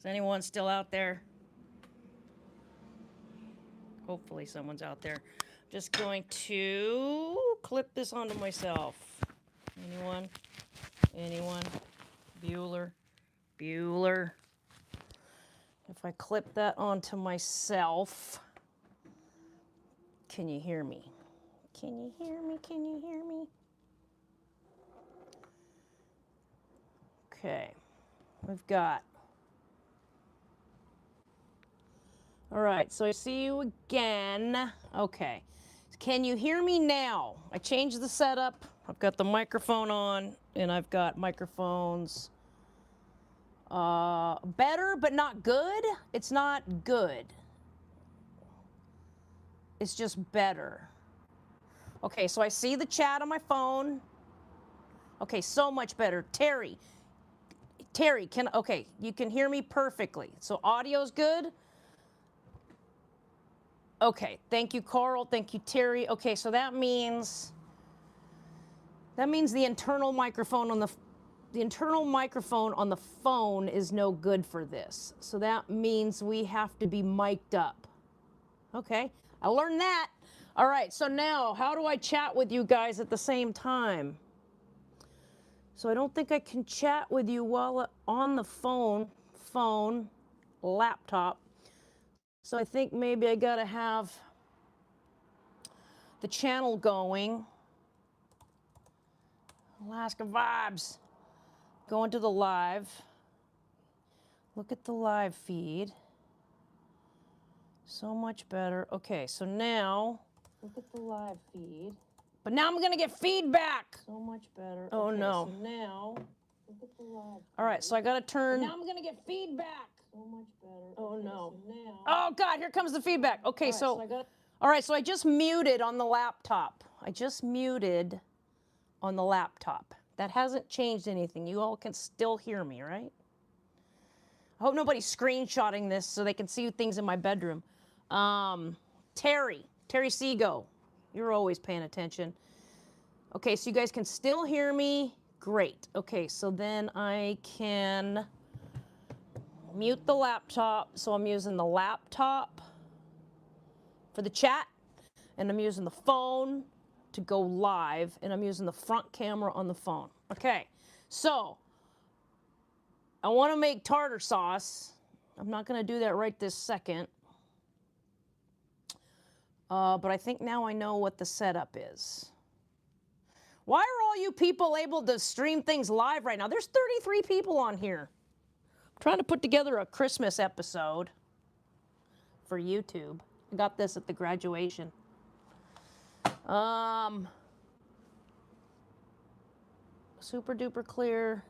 Is anyone still out there? Hopefully someone's out there. Just going to clip this onto myself. Anyone? Anyone? Bueller? Bueller? If I clip that onto myself, can you hear me? Can you hear me? Can you hear me? Okay, we've got. All right, so I see you again. Okay, can you hear me now? I changed the setup. I've got the microphone on, and I've got microphones. Better, but not good. It's not good. It's just better. Okay, so I see the chat on my phone. Okay, so much better. Terry, okay, you can hear me perfectly. So audio's good. Okay, thank you, Carl. Thank you, Terry. Okay, so that means the internal microphone on the phone is no good for this. So that means we have to be mic'd up. Okay, I learned that. All right, so now how do I chat with you guys at the same time? So I don't think I can chat with you while on the phone, laptop. So I think maybe I gotta have the channel going. Alaska Vibes. Go into the live. Look at the live feed. So much better. Okay, so now, look at the live feed. But now I'm gonna get feedback. So much better. Oh okay, no. So now, look at the live feed. All right, so I gotta turn. But now I'm gonna get feedback. So much better. Oh okay, no. So now... Oh God, here comes the feedback. Okay, right, so all right, so I just muted on the laptop. I just muted on the laptop. That hasn't changed anything. You all can still hear me, right? I hope nobody's screenshotting this so they can see things in my bedroom. Terry Seago, you're always paying attention. Okay, so you guys can still hear me. Great. Okay, so then I can mute the laptop. So I'm using the laptop for the chat, and I'm using the phone to go live, and I'm using the front camera on the phone. Okay, so I want to make tartar sauce. I'm not going to do that right this second. But I think now I know what the setup is. Why are all you people able to stream things live right now? There's 33 people on here. I'm trying to put together a Christmas episode for YouTube. I got this at the graduation. Super duper clear.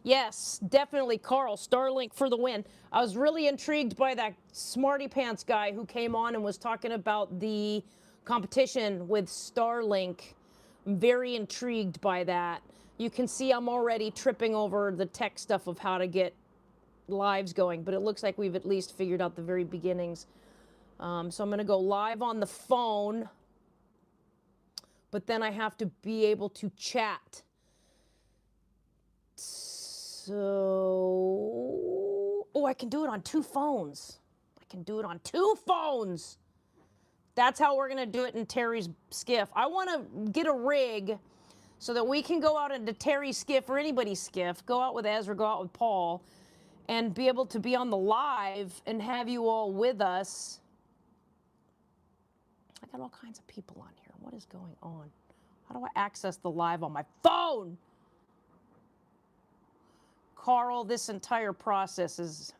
Yes, definitely, Carl. Starlink for the win. I was really intrigued by that smarty pants guy who came on and was talking about the competition with Starlink. I'm very intrigued by that. You can see I'm already tripping over the tech stuff of how to get lives going, but it looks like we've at least figured out the very beginnings. So I'm going to go live on the phone, but then I have to be able to chat. So, oh, I can do it on 2 phones. I can do it on 2 phones. That's how we're gonna do it in Terry's skiff. I wanna get a rig so that we can go out into Terry's skiff or anybody's skiff, go out with Ezra, go out with Paul, and be able to be on the live and have you all with us. I got all kinds of people on here. What is going on? How do I access the live on my phone? Carl, this entire process is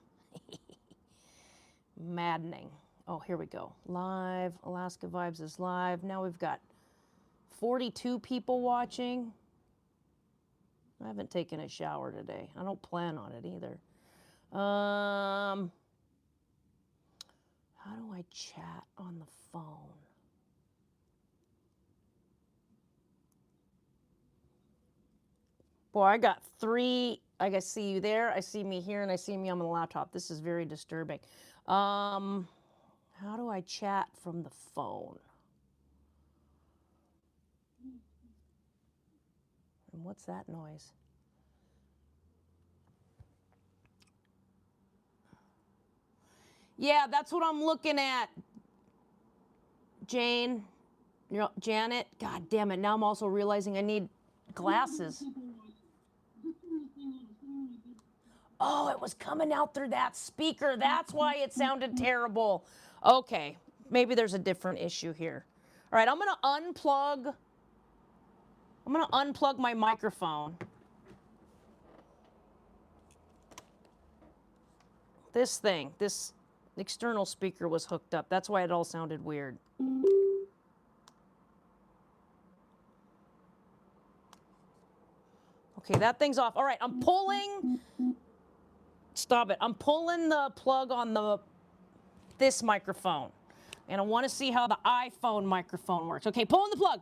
maddening. Oh, here we go. Live. Alaska Vibes is live. Now we've got 42 people watching. I haven't taken a shower today. I don't plan on it either. How do I chat on the phone? Boy, I got 3. I see you there, I see me here, and I see me on the laptop. This is very disturbing. How do I chat from the phone? And what's that noise? Yeah, that's what I'm looking at. Jane, Janet. God damn it. Now I'm also realizing I need glasses. Oh, it was coming out through that speaker. That's why it sounded terrible. Okay, maybe there's a different issue here. All right, I'm gonna unplug my microphone. This external speaker was hooked up. That's why it all sounded weird. Okay, that thing's off. All right, I'm pulling. Stop it. I'm pulling the plug on this microphone. And I want to see how the iPhone microphone works. Okay, pulling the plug.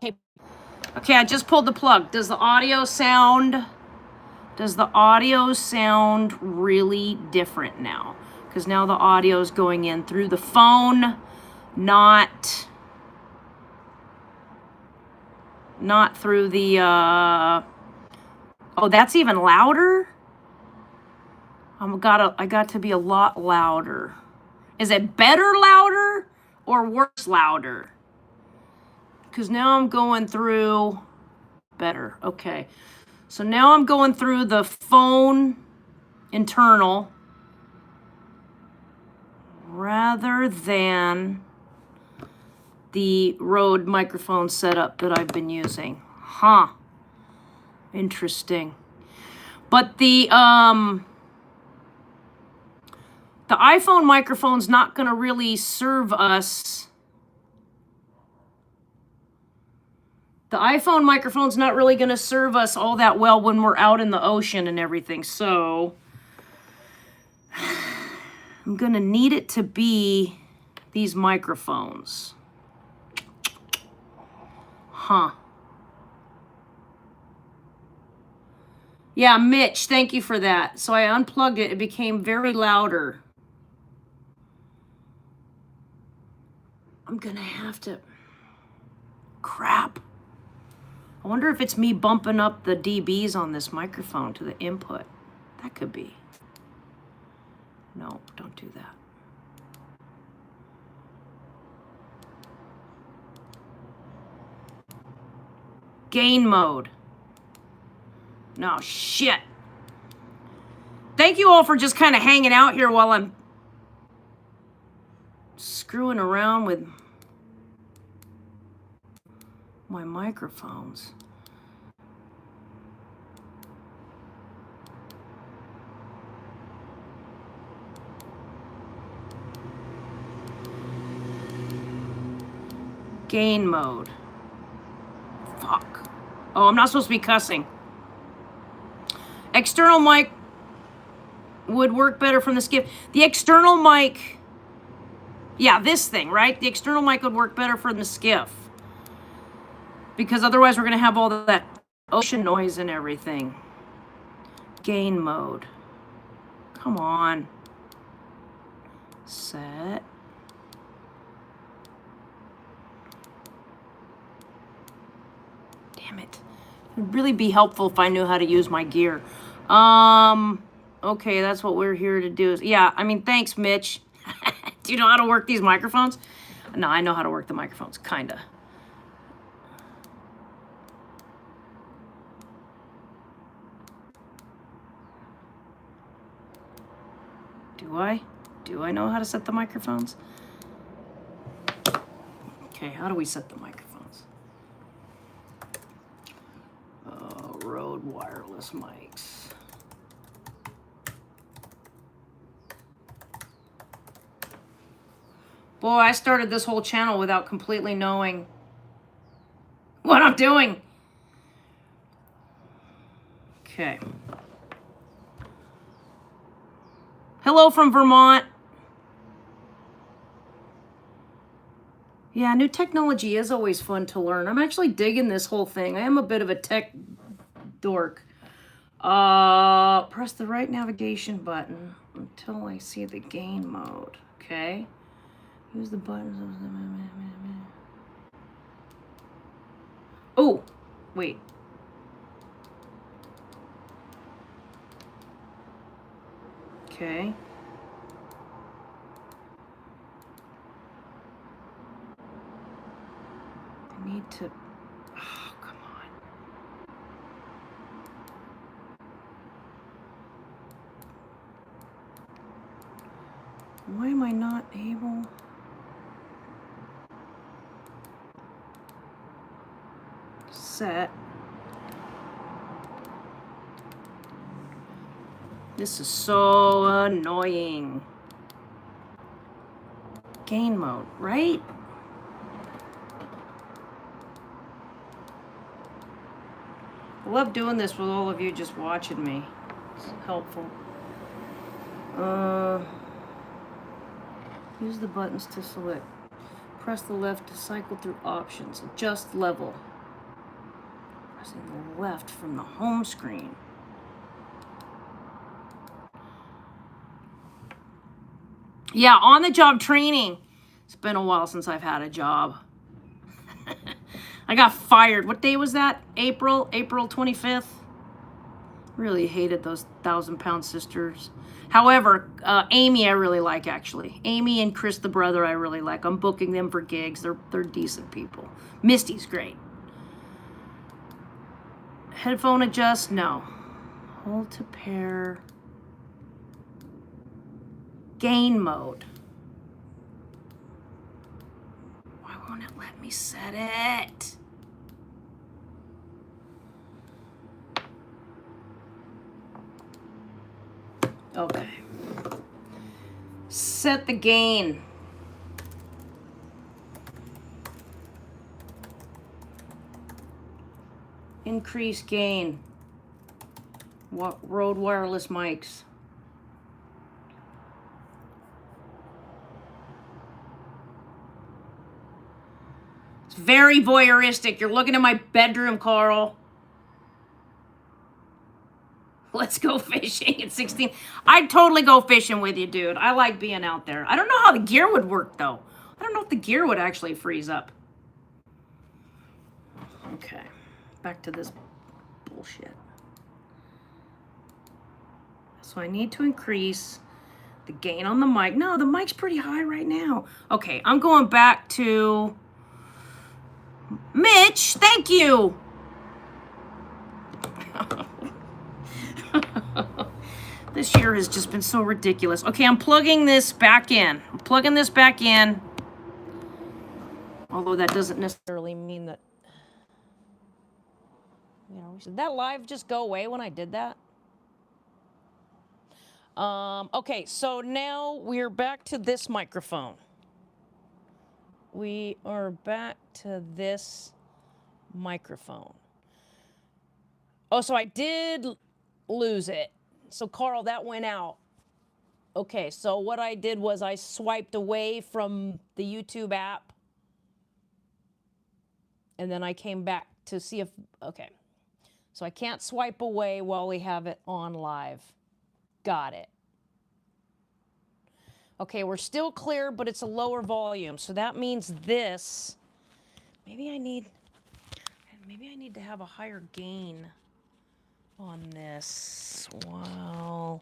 Okay, I just pulled the plug. Does the audio sound really different now? Because now the audio is going in through the phone, not through the, oh, that's even louder? I got to be a lot louder. Is it better louder or worse louder? Because now I'm going through, better, okay. So now I'm going through the phone internal rather than the Rode microphone setup that I've been using. Huh. Interesting. But the iPhone microphone's not going to really serve us. The iPhone microphone's not really going to serve us all that well when we're out in the ocean and everything. So I'm going to need it to be these microphones. Huh. Yeah, Mitch, thank you for that. So I unplugged it. It became very louder. I'm going to have to... Crap. I wonder if it's me bumping up the dBs on this microphone to the input. That could be. No, don't do that. Gain mode. No, shit. Thank you all for just kind of hanging out here while I'm screwing around with my microphones. Gain mode. Fuck. Oh, I'm not supposed to be cussing. External mic would work better from the skiff. The external mic, yeah, this thing, right? The external mic would work better from the skiff. Because otherwise we're going to have all that ocean noise and everything. Gain mode. Come on. Set. Damn it. It would really be helpful if I knew how to use my gear. Okay, that's what we're here to do. Yeah, I mean, thanks, Mitch. Do you know how to work these microphones? No, I know how to work the microphones, kinda. Do I know how to set the microphones? Okay, how do we set the microphones? Rode wireless mics. Boy, I started this whole channel without completely knowing what I'm doing. Okay. Hello from Vermont. Yeah, new technology is always fun to learn. I'm actually digging this whole thing. I am a bit of a tech dork. Press the right navigation button until I see the gain mode. Okay. Use the buttons. Oh, wait. Okay. need to... Oh, come on. Why am I not able... Set. This is so annoying. Gain mode, right? I love doing this with all of you just watching me. It's helpful. Use the buttons to select. Press the left to cycle through options. Adjust level. Pressing the left from the home screen. Yeah, on the job training. It's been a while since I've had a job. I got fired. What day was that? April 25th. Really hated those 1,000-pound sisters. However, Amy I really like, actually. Amy and Chris the brother I really like. I'm booking them for gigs. They're decent people. Misty's great. Headphone adjust? No. Hold to pair. Gain mode. Why won't it let me set it? Okay. Set the gain. Increase gain. Rode wireless mics. It's very voyeuristic. You're looking at my bedroom, Carl. Let's go fishing at 16. I'd totally go fishing with you, dude. I like being out there. I don't know how the gear would work, though. I don't know if the gear would actually freeze up. Okay. Back to this bullshit. So I need to increase the gain on the mic. No, the mic's pretty high right now. Okay, I'm going back to... Mitch, thank you. This year has just been so ridiculous. Okay, I'm plugging this back in. I'm plugging this back in. Although that doesn't necessarily mean that... You know, did that live just go away when I did that? Okay, so now we're back to this microphone. We are back to this microphone. Oh, so I did lose it. So, Carl, that went out. Okay, so what I did was I swiped away from the YouTube app. And then I came back to see if... Okay. So I can't swipe away while we have it on live. Got it. Okay, we're still clear, but it's a lower volume. So that means this... Maybe I need to have a higher gain on this. Wow.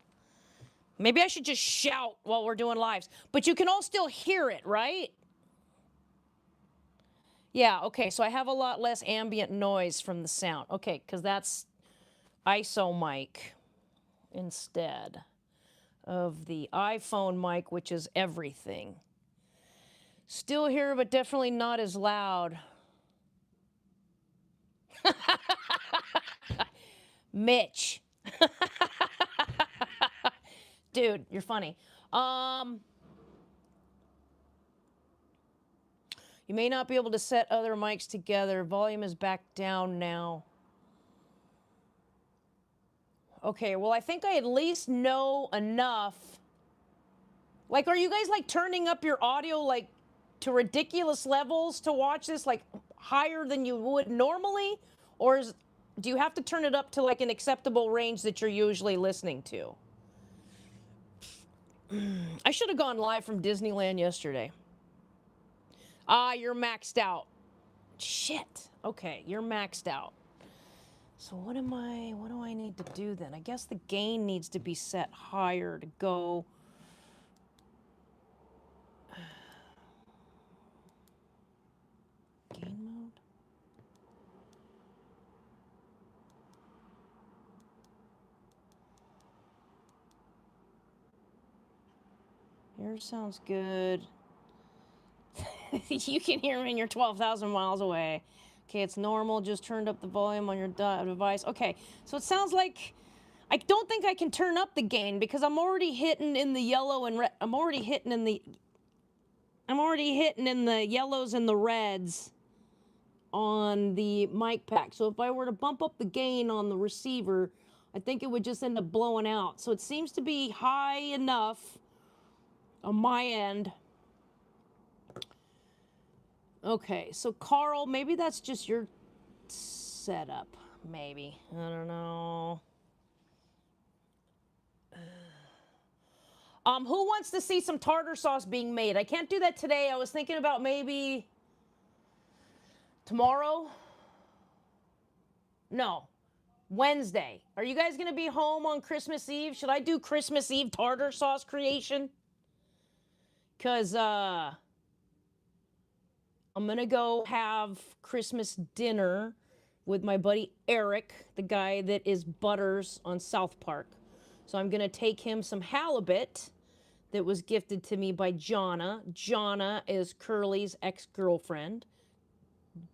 Maybe I should just shout while we're doing lives. But you can all still hear it, right? Yeah, okay, so I have a lot less ambient noise from the sound. Okay, because that's ISO mic instead of the iPhone mic, which is everything. Still here, but definitely not as loud. Mitch. Dude, you're funny. You may not be able to set other mics together. Volume is back down now. Okay, well, I think I at least know enough. Like, are you guys, like, turning up your audio, like, to ridiculous levels to watch this, like, higher than you would normally? Or do you have to turn it up to, like, an acceptable range that you're usually listening to? I should have gone live from Disneyland yesterday. Ah, you're maxed out. Shit. Okay, you're maxed out. So what do I need to do then? I guess the gain needs to be set higher to go. Gain mode? Yours sounds good. You can hear me and you're 12,000 miles away. Okay, it's normal. Just turned up the volume on your device. Okay, so it sounds like I don't think I can turn up the gain because I'm already hitting in the yellow and red. I'm already hitting in the yellows and the reds on the mic pack. So if I were to bump up the gain on the receiver, I think it would just end up blowing out. So it seems to be high enough on my end. Okay, so Carl, maybe that's just your setup. Maybe. I don't know. Who wants to see some tartar sauce being made? I can't do that today. I was thinking about maybe tomorrow. No, Wednesday. Are you guys going to be home on Christmas Eve? Should I do Christmas Eve tartar sauce creation? Because I'm going to go have Christmas dinner with my buddy Eric, the guy that is Butters on South Park. So I'm going to take him some halibut that was gifted to me by Jonna. Jonna is Curly's ex-girlfriend.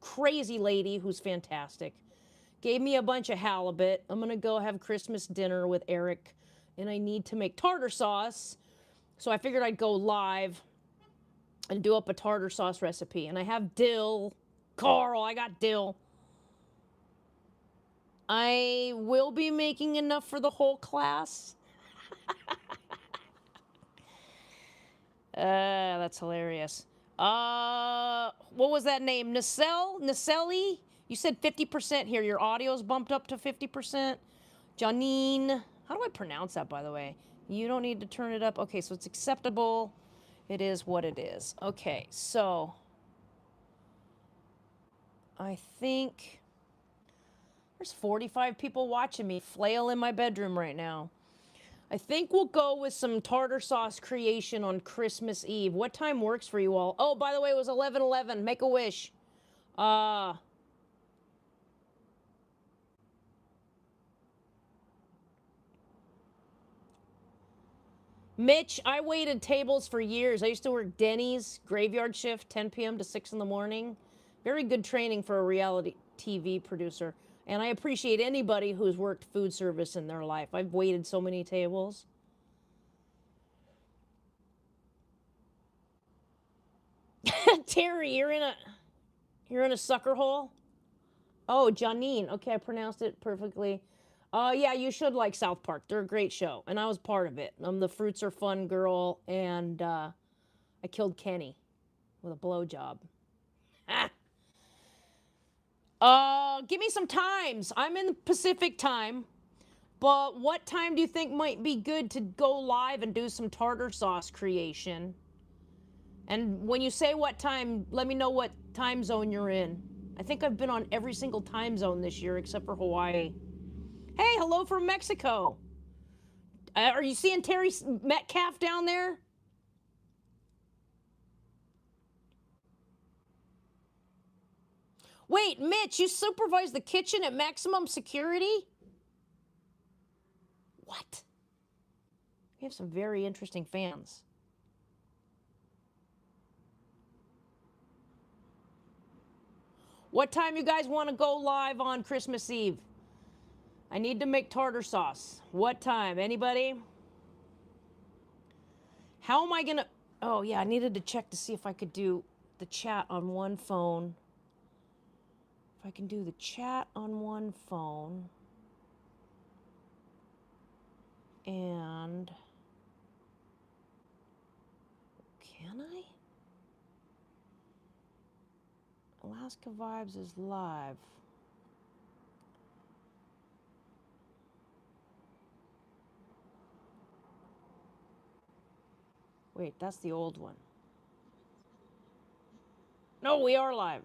Crazy lady who's fantastic. Gave me a bunch of halibut. I'm going to go have Christmas dinner with Eric, and I need to make tartar sauce. So I figured I'd go live and do up a tartar sauce recipe. And I have dill. Carl, I got dill. I will be making enough for the whole class. That's hilarious. What was that name? Nacelli? You said 50% here. Your audio's bumped up to 50%. Janine. How do I pronounce that, by the way? You don't need to turn it up. Okay, so it's acceptable. It is what it is. Okay, so I think there's 45 people watching me flail in my bedroom right now. I think we'll go with some tartar sauce creation on Christmas Eve. What time works for you all? Oh, by the way, it was 11:11. Make a wish. Mitch, I waited tables for years. I used to work Denny's, graveyard shift, 10 p.m. to 6 in the morning. Very good training for a reality TV producer. And I appreciate anybody who's worked food service in their life. I've waited so many tables. Terry, you're in a sucker hole? Oh, Janine. Okay, I pronounced it perfectly. Yeah, you should like South Park. They're a great show, and I was part of it. I'm the Fruits Are Fun girl, and I killed Kenny with a blowjob. Give me some times. I'm in Pacific time, but what time do you think might be good to go live and do some tartar sauce creation? And when you say what time, let me know what time zone you're in. I think I've been on every single time zone this year except for Hawaii. Hey, hello from Mexico. Are you seeing Terry Metcalf down there? Wait, Mitch, you supervise the kitchen at maximum security? What? We have some very interesting fans. What time you guys want to go live on Christmas Eve? I need to make tartar sauce. What time? Anybody? How am I going to... Oh, yeah, I needed to check to see if I could do the chat on one phone. If I can do the chat on one phone. And... Can I? Alaska Vibes is live. Wait, that's the old one. No, we are live.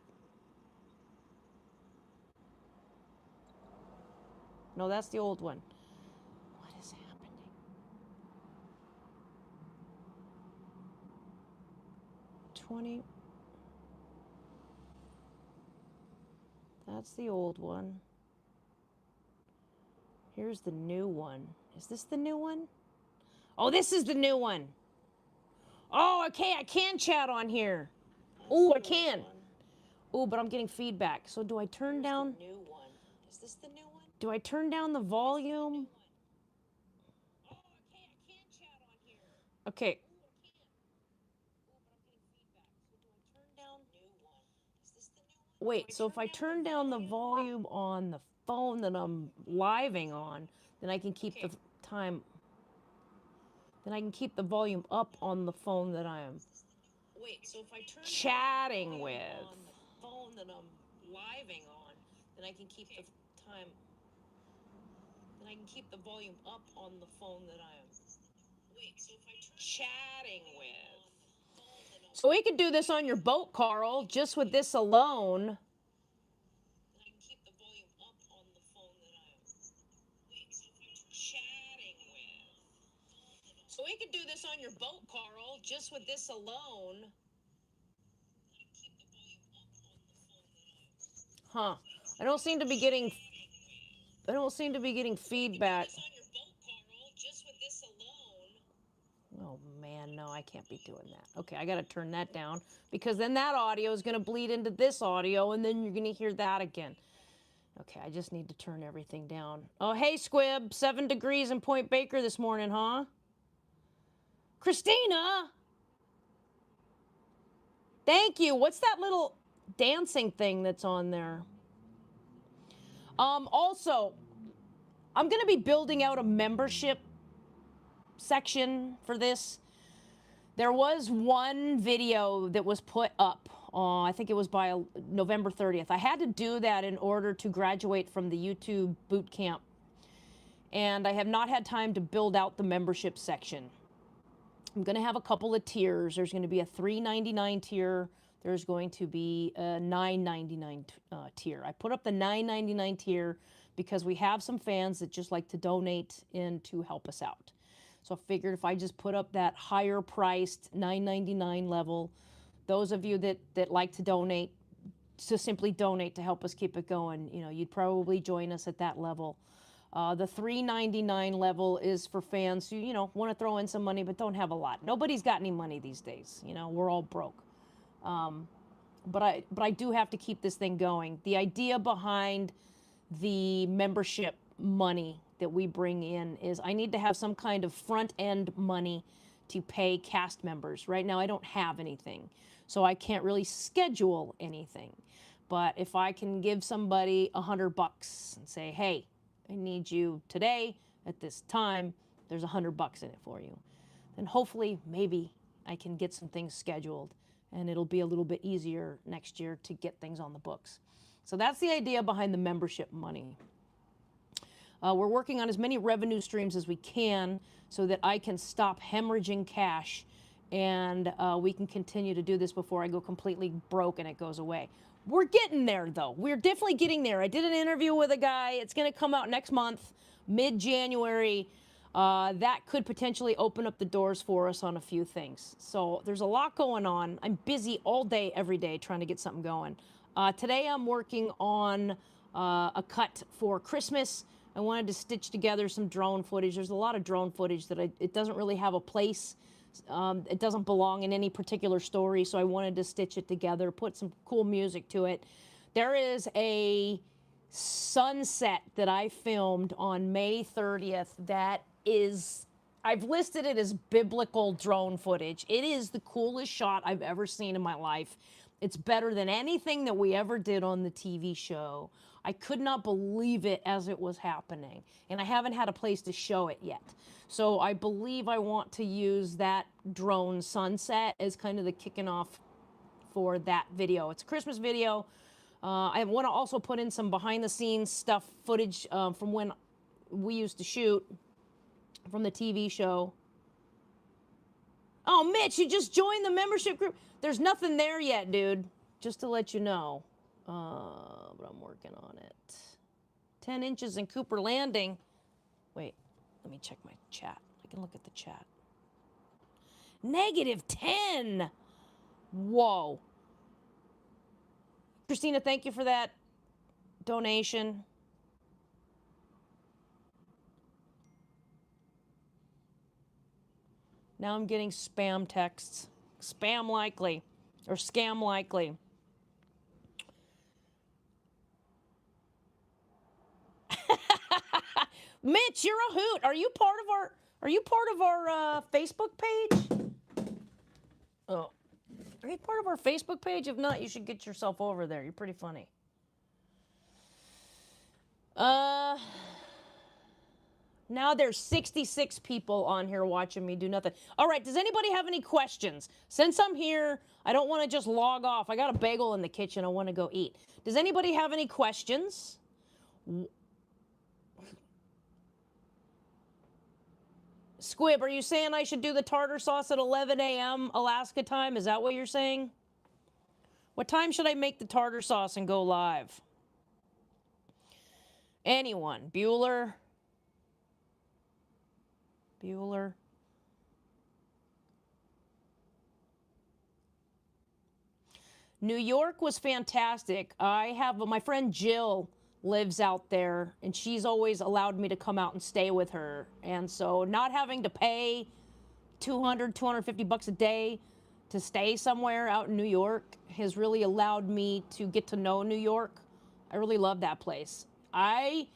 No, that's the old one. What is happening? 20. That's the old one. Here's the new one. Is this the new one? Oh, this is the new one. Oh, okay, I can chat on here. Oh, I can. Oh, but I'm getting feedback. So do I turn down? The new one. Is this the new one? Do I turn down the volume? Oh, okay, I can chat on here. Okay. Turn down new one. Is this the new one? Wait, so if I turn down the volume on the phone that I'm living on, then I can keep the time. Then I can keep the volume up on the phone that I am chatting with. On the phone that I'm living on, then I can keep the time. Then I can keep the volume up on the phone that I am chatting with. So we could do this on your boat, Carl, just with this alone. I can keep the volume up on the phone that I am chatting with. So we could do this on your boat, Carl, just with this alone. Huh. I don't seem to be getting feedback. Oh man, no, I can't be doing that. Okay, I gotta turn that down because then that audio is gonna bleed into this audio and then you're gonna hear that again. Okay, I just need to turn everything down. Oh, hey, Squib, 7 degrees in Point Baker this morning, huh? Christina! Thank you. What's that little dancing thing that's on there? Also, I'm gonna be building out a membership section for this. There was one video that was put up, I think it was by November 30th. I had to do that in order to graduate from the YouTube boot camp. And I have not had time to build out the membership section. I'm going to have a couple of tiers. There's going to be a $3.99 tier. There's going to be a $9.99 tier. I put up the $9.99 tier because we have some fans that just like to donate in to help us out. So I figured if I just put up that higher priced $9.99 level, those of you that like to donate, to simply donate to help us keep it going, you know, you'd probably join us at that level. The $3.99 level is for fans who, you know, want to throw in some money but don't have a lot. Nobody's got any money these days. You know, we're all broke. But I do have to keep this thing going. The idea behind the membership money that we bring in is I need to have some kind of front end money to pay cast members. Right now I don't have anything, so I can't really schedule anything. But if I can give somebody $100 and say, hey, I need you today at this time, there's $100 in it for you, then hopefully maybe I can get some things scheduled and it'll be a little bit easier next year to get things on the books. So that's the idea behind the membership money. We're working on as many revenue streams as we can so that I can stop hemorrhaging cash and we can continue to do this before I go completely broke and it goes away. We're getting there, though. We're definitely getting there. I did an interview with a guy. It's going to come out next month, mid-January. That could potentially open up the doors for us on a few things. So there's a lot going on. I'm busy all day, every day, trying to get something going. Today I'm working on a cut for Christmas. I wanted to stitch together some drone footage. There's a lot of drone footage that it doesn't really have a place. It doesn't belong in any particular story, so I wanted to stitch it together, put some cool music to it. There is a sunset that I filmed on May 30th that is, I've listed it as biblical drone footage. It is the coolest shot I've ever seen in my life. It's better than anything that we ever did on the TV show. I could not believe it as it was happening, and I haven't had a place to show it yet. So I believe I want to use that drone sunset as kind of the kicking off for that video. It's a Christmas video. I want to also put in some behind the scenes stuff, footage from when we used to shoot from the TV show. Oh, Mitch, you just joined the membership group. There's nothing there yet, dude, just to let you know. But I'm working on it. 10 inches in Cooper Landing. Wait, let me check my chat. I can look at the chat. -10. Whoa. Christina, thank you for that donation. Now I'm getting spam texts. Spam likely. Or scam likely. Mitch, you're a hoot. Are you part of our Facebook page? Oh. Are you part of our Facebook page? If not, you should get yourself over there. You're pretty funny. Now there's 66 people on here watching me do nothing. All right, does anybody have any questions? Since I'm here, I don't want to just log off. I got a bagel in the kitchen. I want to go eat. Does anybody have any questions? Squib, are you saying I should do the tartar sauce at 11 a.m. Alaska time? Is that what you're saying? What time should I make the tartar sauce and go live? Anyone? Bueller? Bueller? New York was fantastic. My friend Jill lives out there, and she's always allowed me to come out and stay with her. And so not having to pay $250 a day to stay somewhere out in New York has really allowed me to get to know New York. I really love that place. I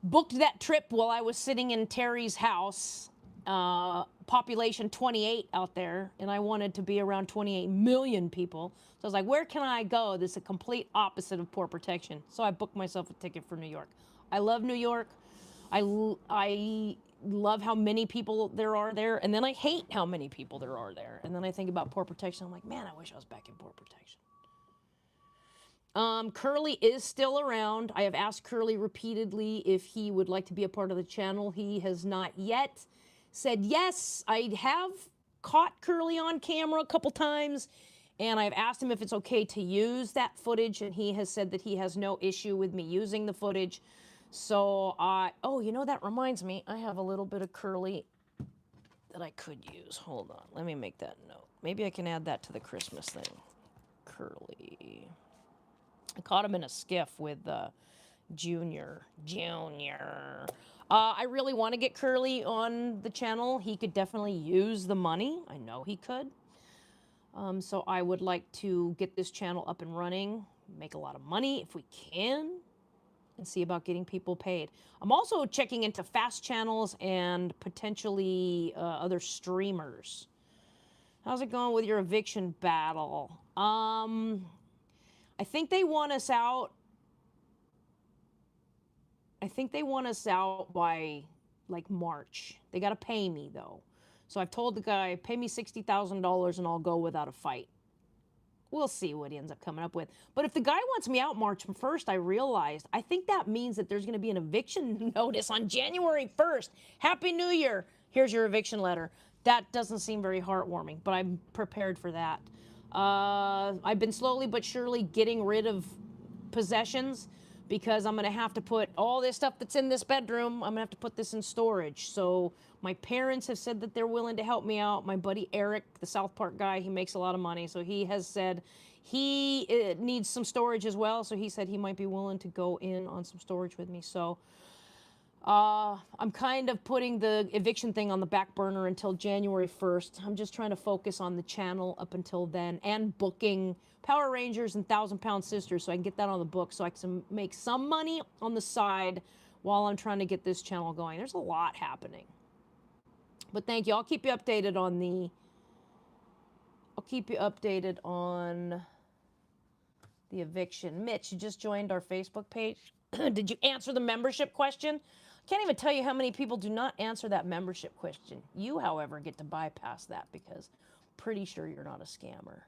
booked that trip while I was sitting in Terry's house, population 28 out there, and I wanted to be around 28 million people. So I was like, where can I go? This is a complete opposite of poor protection. So I booked myself a ticket for New York. I love New York. I love how many people there are there, and then I hate how many people there are there. And then I think about poor protection. I'm like, man, I wish I was back in poor protection. Curly is still around. I have asked Curly repeatedly if he would like to be a part of the channel. He has not yet said yes. I have caught Curly on camera a couple times, and I've asked him if it's okay to use that footage, and he has said that he has no issue with me using the footage. So, oh, you know, that reminds me, I have a little bit of Curly that I could use. Hold on, let me make that note. Maybe I can add that to the Christmas thing. Curly. I caught him in a skiff with Junior. I really want to get Curly on the channel. He could definitely use the money. I know he could. So I would like to get this channel up and running, make a lot of money if we can, and see about getting people paid. I'm also checking into fast channels and potentially other streamers. How's it going with your eviction battle? I think they want us out. I think they want us out by like March. They got to pay me though. So I've told the guy, pay me $60,000 and I'll go without a fight. We'll see what he ends up coming up with. But if the guy wants me out March 1st, I realized, I think that means that there's going to be an eviction notice on January 1st. Happy New Year. Here's your eviction letter. That doesn't seem very heartwarming, but I'm prepared for that. I've been slowly but surely getting rid of possessions because I'm going to have to put all this stuff that's in this bedroom, I'm going to have to put this in storage. So my parents have said that they're willing to help me out. My buddy Eric, the South Park guy, he makes a lot of money. So he has said he needs some storage as well. So he said he might be willing to go in on some storage with me. So I'm kind of putting the eviction thing on the back burner until January 1st. I'm just trying to focus on the channel up until then and booking Power Rangers and 1,000-Pound Sisters so I can get that on the book so I can make some money on the side while I'm trying to get this channel going. There's a lot happening. But thank you. I'll keep you updated on the eviction. Mitch, you just joined our Facebook page. Did you answer the membership question? Can't even tell you how many people do not answer that membership question. You, however, get to bypass that because I'm pretty sure you're not a scammer.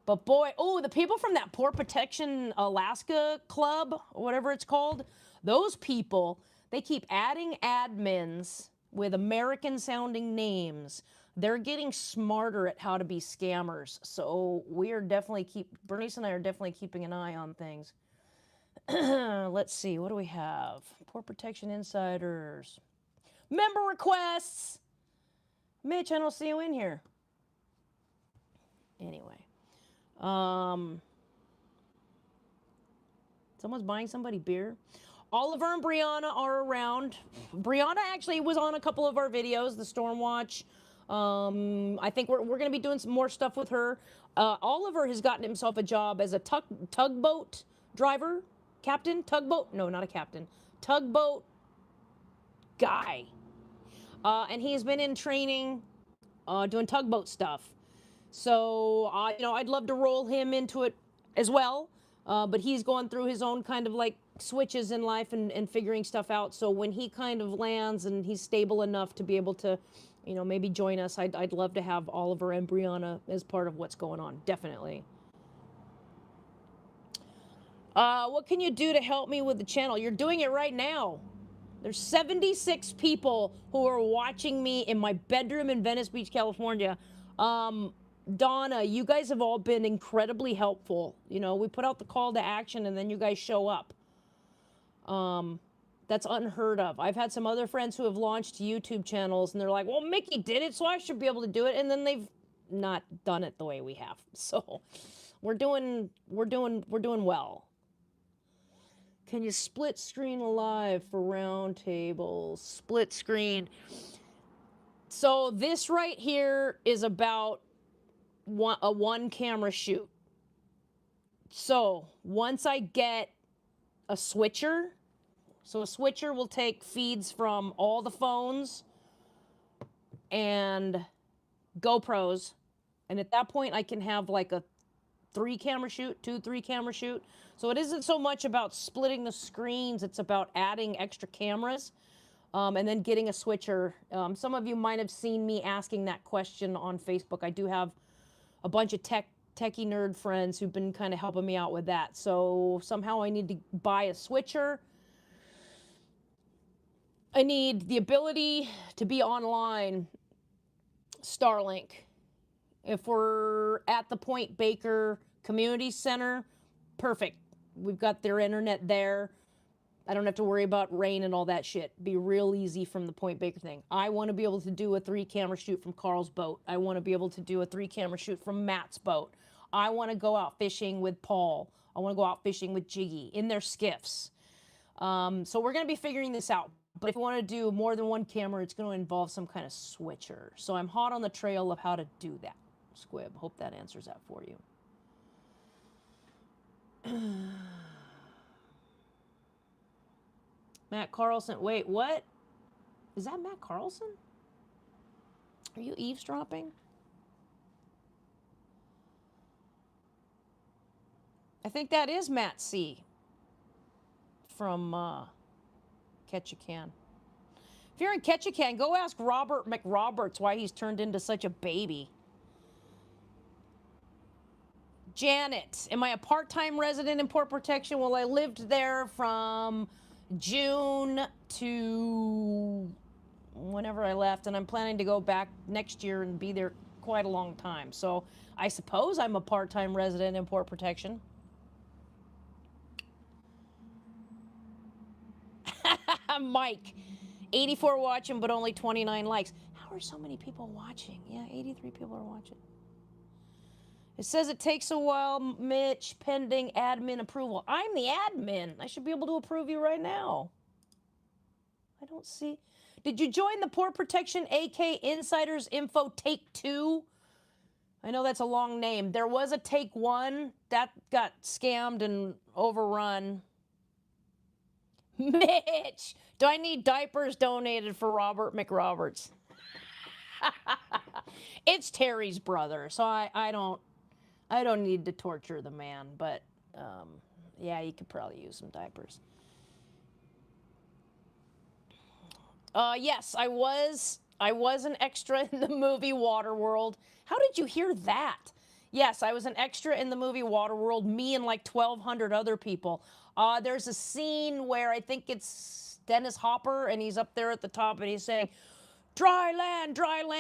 But boy, oh, the people from that Poor Protection Alaska Club, or whatever it's called, those people, they keep adding admins with American-sounding names. They're getting smarter at how to be scammers. So we are definitely Bernice and I are definitely keeping an eye on things. Let's see, what do we have? Poor Protection Insiders. Member requests! Mitch, I don't see you in here. Anyway. Someone's buying somebody beer. Oliver and Brianna are around. Brianna actually was on a couple of our videos, the Stormwatch I think we're going to be doing some more stuff with her. Oliver has gotten himself a job as a tugboat driver, captain, tugboat. No, not a captain. Tugboat guy. And he has been in training, doing tugboat stuff. So, you know, I'd love to roll him into it as well. But he's going through his own kind of like switches in life and figuring stuff out. So when he kind of lands and he's stable enough to be able to, you know, maybe join us, I'd love to have Oliver and Brianna as part of what's going on. Definitely. What can you do to help me with the channel? You're doing it right now. There's 76 people who are watching me in my bedroom in Venice Beach, California. Donna, you guys have all been incredibly helpful. You know, we put out the call to action and then you guys show up. That's unheard of. I've had some other friends who have launched YouTube channels and they're like, well, Mickey did it, so I should be able to do it. And then they've not done it the way we have. So we're doing well. Can you split screen live for round tables? Split screen. So this right here is about a one camera shoot. So once I get a switcher, so a switcher will take feeds from all the phones and GoPros. And at that point I can have like a 3 camera shoot, 3 camera shoot. So it isn't so much about splitting the screens, it's about adding extra cameras and then getting a switcher. Some of you might have seen me asking that question on Facebook. I do have a bunch of techie nerd friends who've been kind of helping me out with that. So somehow I need to buy a switcher. I need the ability to be online, Starlink. If we're at the Point Baker Community Center, perfect. We've got their internet there. I don't have to worry about rain and all that shit. Be real easy from the Point Baker thing. I want to be able to do a 3 camera shoot from Carl's boat. I want to be able to do a 3 camera shoot from Matt's boat. I want to go out fishing with Paul. I want to go out fishing with Jiggy in their skiffs. So we're going to be figuring this out. But if you want to do more than 1 camera, it's going to involve some kind of switcher. So I'm hot on the trail of how to do that. Squib, hope that answers that for you. Matt Carlson, wait, what? Is that Matt Carlson? Are you eavesdropping? I think that is Matt C. from Ketchikan. If you're in Ketchikan, go ask Robert McRoberts why he's turned into such a baby. Janet, am I a part-time resident in Port Protection? Well, I lived there from June to whenever I left, and I'm planning to go back next year and be there quite a long time. So I suppose I'm a part-time resident in Port Protection. Mike, 84 watching, but only 29 likes. How are so many people watching? Yeah, 83 people are watching. It says it takes a while, Mitch, pending admin approval. I'm the admin. I should be able to approve you right now. I don't see. Did you join the Port Protection AK Insiders Info Take 2? I know that's a long name. There was a Take 1. That got scammed and overrun. Mitch, do I need diapers donated for Robert McRoberts? It's Terry's brother, so I don't need to torture the man, but yeah, you could probably use some diapers. Yes, I was an extra in the movie Waterworld. How did you hear that? Yes, I was an extra in the movie Waterworld, me and like 1,200 other people. There's a scene where I think it's Dennis Hopper, and he's up there at the top, and he's saying, dry land,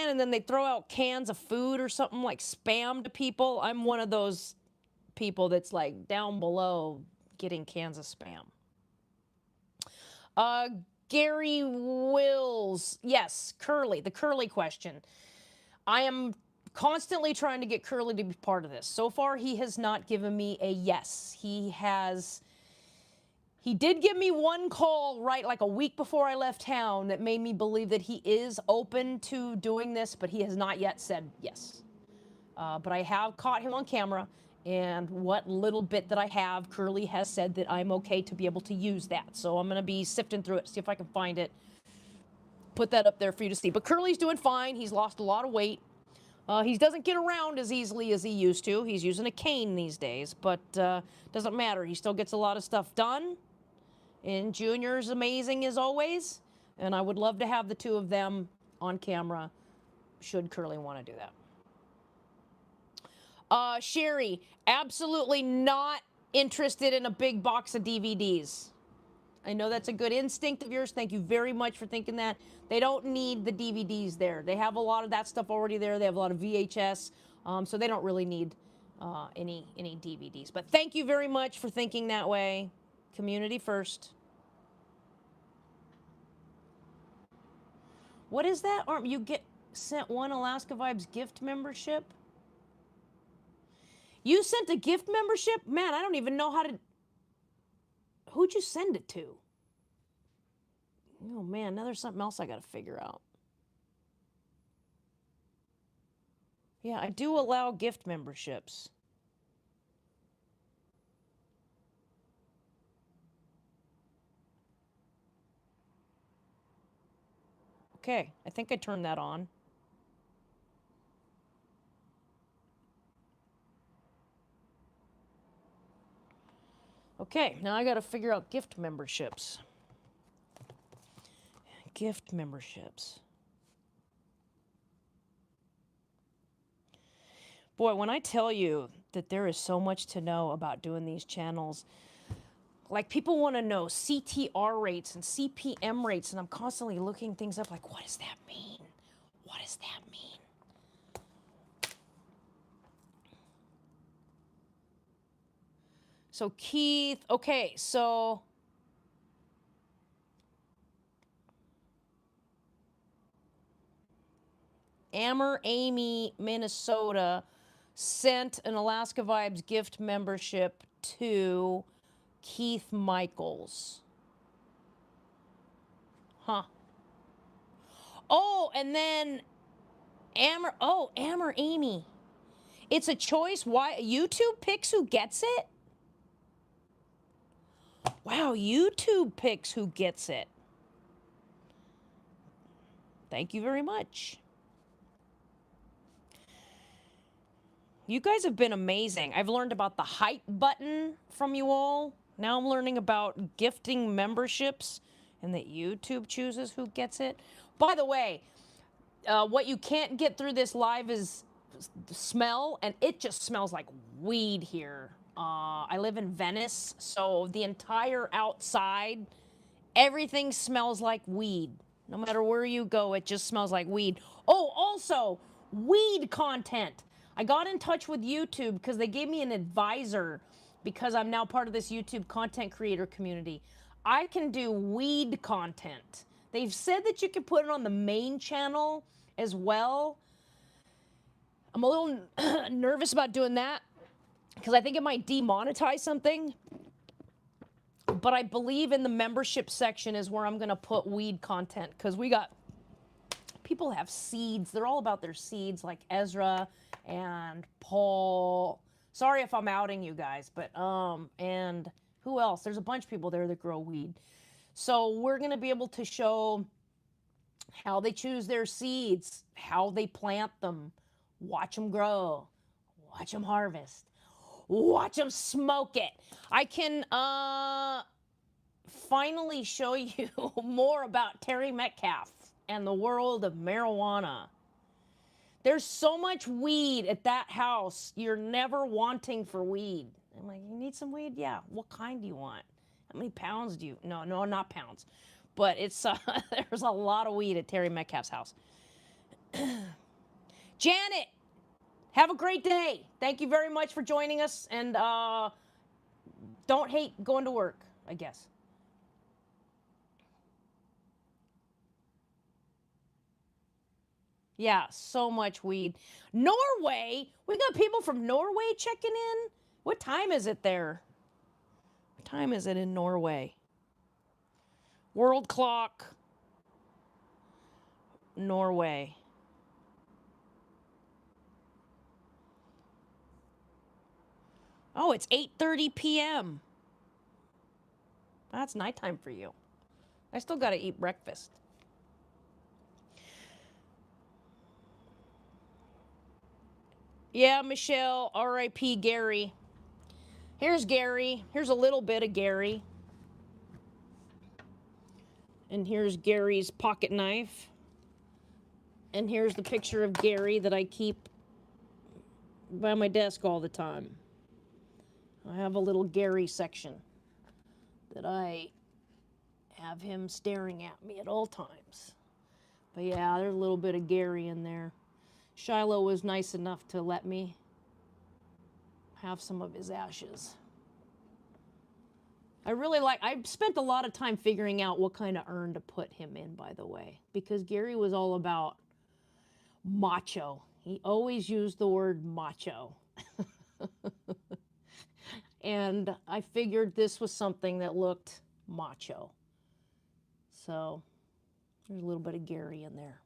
and then they throw out cans of food or something like Spam to people. I'm one of those people that's like down below getting cans of Spam. Gary Wills, yes, Curly, the Curly question. I am constantly trying to get Curly to be part of this. So far, he has not given me a yes. He has He did give me one call right like a week before I left town that made me believe that he is open to doing this, but he has not yet said yes. But I have caught him on camera, and what little bit that I have, Curly has said that I'm okay to be able to use that. So I'm going to be sifting through it, see if I can find it. Put that up there for you to see. But Curly's doing fine. He's lost a lot of weight. He doesn't get around as easily as he used to. He's using a cane these days, but doesn't matter. He still gets a lot of stuff done. And Junior's amazing as always. And I would love to have the two of them on camera should Curly want to do that. Sherry, absolutely not interested in a big box of DVDs. I know that's a good instinct of yours. Thank you very much for thinking that. They don't need the DVDs there. They have a lot of that stuff already there. They have a lot of VHS, so they don't really need any DVDs. But thank you very much for thinking that way. Community first. What is that? You get sent one Alaska Vibes gift membership? You sent a gift membership? Man, I don't even know how to... Who'd you send it to? Oh, man, now there's something else I got to figure out. Yeah, I do allow gift memberships. Okay, I think I turned that on. Okay, now I got to figure out gift memberships. Gift memberships. Boy, when I tell you that there is so much to know about doing these channels, like people want to know CTR rates and CPM rates, and I'm constantly looking things up like, what does that mean? What does that mean? So Keith, okay, so Amy, Minnesota, sent an Alaska Vibes gift membership to Keith Michaels. Huh. Oh, and then Amy. It's a choice. Why YouTube picks who gets it? Wow, YouTube picks who gets it. Thank you very much. You guys have been amazing. I've learned about the hype button from you all. Now I'm learning about gifting memberships and that YouTube chooses who gets it. By the way, what you can't get through this live is smell, and it just smells like weed here. I live in Venice, so the entire outside, everything smells like weed. No matter where you go, it just smells like weed. Oh, also, weed content. I got in touch with YouTube because they gave me an advisor because I'm now part of this YouTube content creator community. I can do weed content. They've said that you can put it on the main channel as well. I'm a little nervous about doing that because I think it might demonetize something. But I believe in the membership section is where I'm going to put weed content because we got people have seeds. They're all about their seeds, like Ezra and Paul. Sorry if I'm outing you guys, but and who else? There's a bunch of people there that grow weed. So we're going to be able to show how they choose their seeds, how they plant them, watch them grow, watch them harvest, watch them smoke it. I can finally show you more about Terry Metcalf and the world of marijuana. There's so much weed at that house. You're never wanting for weed. I'm like, you need some weed? Yeah. What kind do you want? How many pounds do you? No, not pounds. But it's there's a lot of weed at Terry Metcalf's house. Janet, have a great day. Thank you very much for joining us. And don't hate going to work, I guess. Yeah, so much weed. Norway? We got people from Norway checking in? What time is it there? What time is it in Norway? World clock. Norway. Oh, it's 8:30 p.m. That's nighttime for you. I still got to eat breakfast. Yeah, Michelle, R.I.P. Gary. Here's Gary. Here's a little bit of Gary. And here's Gary's pocket knife. And here's the picture of Gary that I keep by my desk all the time. I have a little Gary section that I have him staring at me at all times. But yeah, there's a little bit of Gary in there. Shiloh was nice enough to let me have some of his ashes. I spent a lot of time figuring out what kind of urn to put him in, by the way, because Gary was all about macho. He always used the word macho. And I figured this was something that looked macho. So there's a little bit of Gary in there.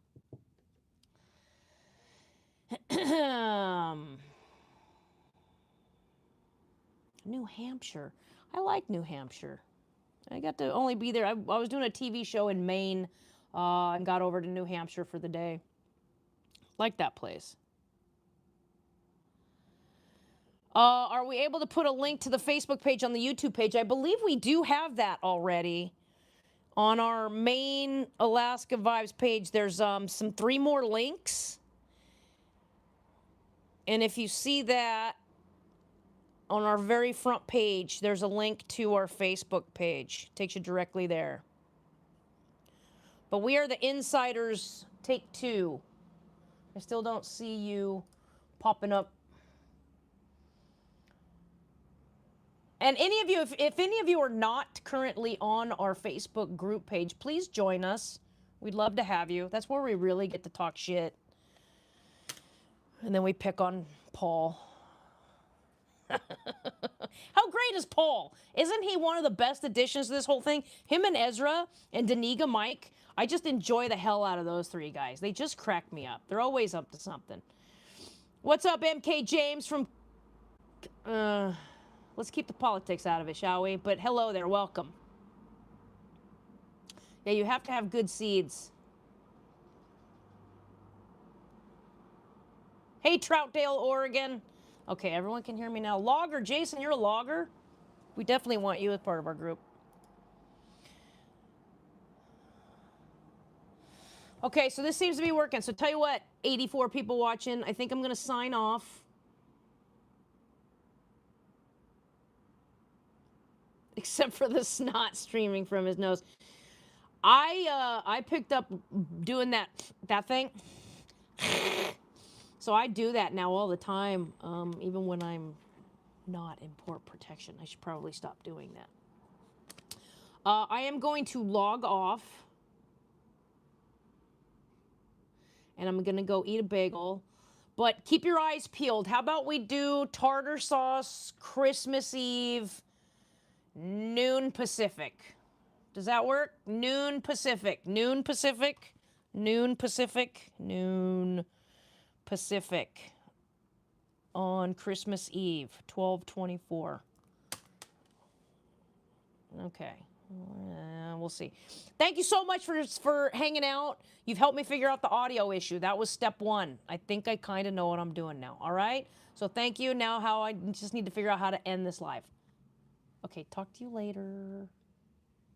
New Hampshire. I like New Hampshire. I got to only be there. I was doing a TV show in Maine and got over to New Hampshire for the day. Like that place. Are we able to put a link to the Facebook page on the YouTube page? I believe we do have that already. On our main Alaska Vibes page, there's 3 more links. And if you see that on our very front page, there's a link to our Facebook page. Takes you directly there. But we are the Insiders Take 2. I still don't see you popping up. And any of you, if any of you are not currently on our Facebook group page, please join us. We'd love to have you. That's where we really get to talk shit. And then we pick on Paul. How great is Paul? Isn't he one of the best additions to this whole thing? Him and Ezra and Daniga Mike, I just enjoy the hell out of those 3 guys. They just crack me up. They're always up to something. What's up, MK James from... let's keep the politics out of it, shall we? But hello there, welcome. Yeah, you have to have good seeds. Hey, Troutdale, Oregon. Okay, everyone can hear me now. Logger, Jason, you're a logger? We definitely want you as part of our group. Okay, so this seems to be working. So tell you what, 84 people watching. I think I'm going to sign off. Except for the snot streaming from his nose. I picked up doing that thing. So I do that now all the time, even when I'm not in port protection. I should probably stop doing that. I am going to log off. And I'm going to go eat a bagel. But keep your eyes peeled. How about we do tartar sauce Christmas Eve, noon Pacific? Does that work? Noon Pacific. Noon Pacific. Noon Pacific. Noon Pacific. On Christmas Eve, 12/24. Okay. We'll see. Thank you so much for hanging out. You've helped me figure out the audio issue. That was step 1. I think I kind of know what I'm doing now. All right? So thank you. Now I just need to figure out how to end this live. Okay, talk to you later.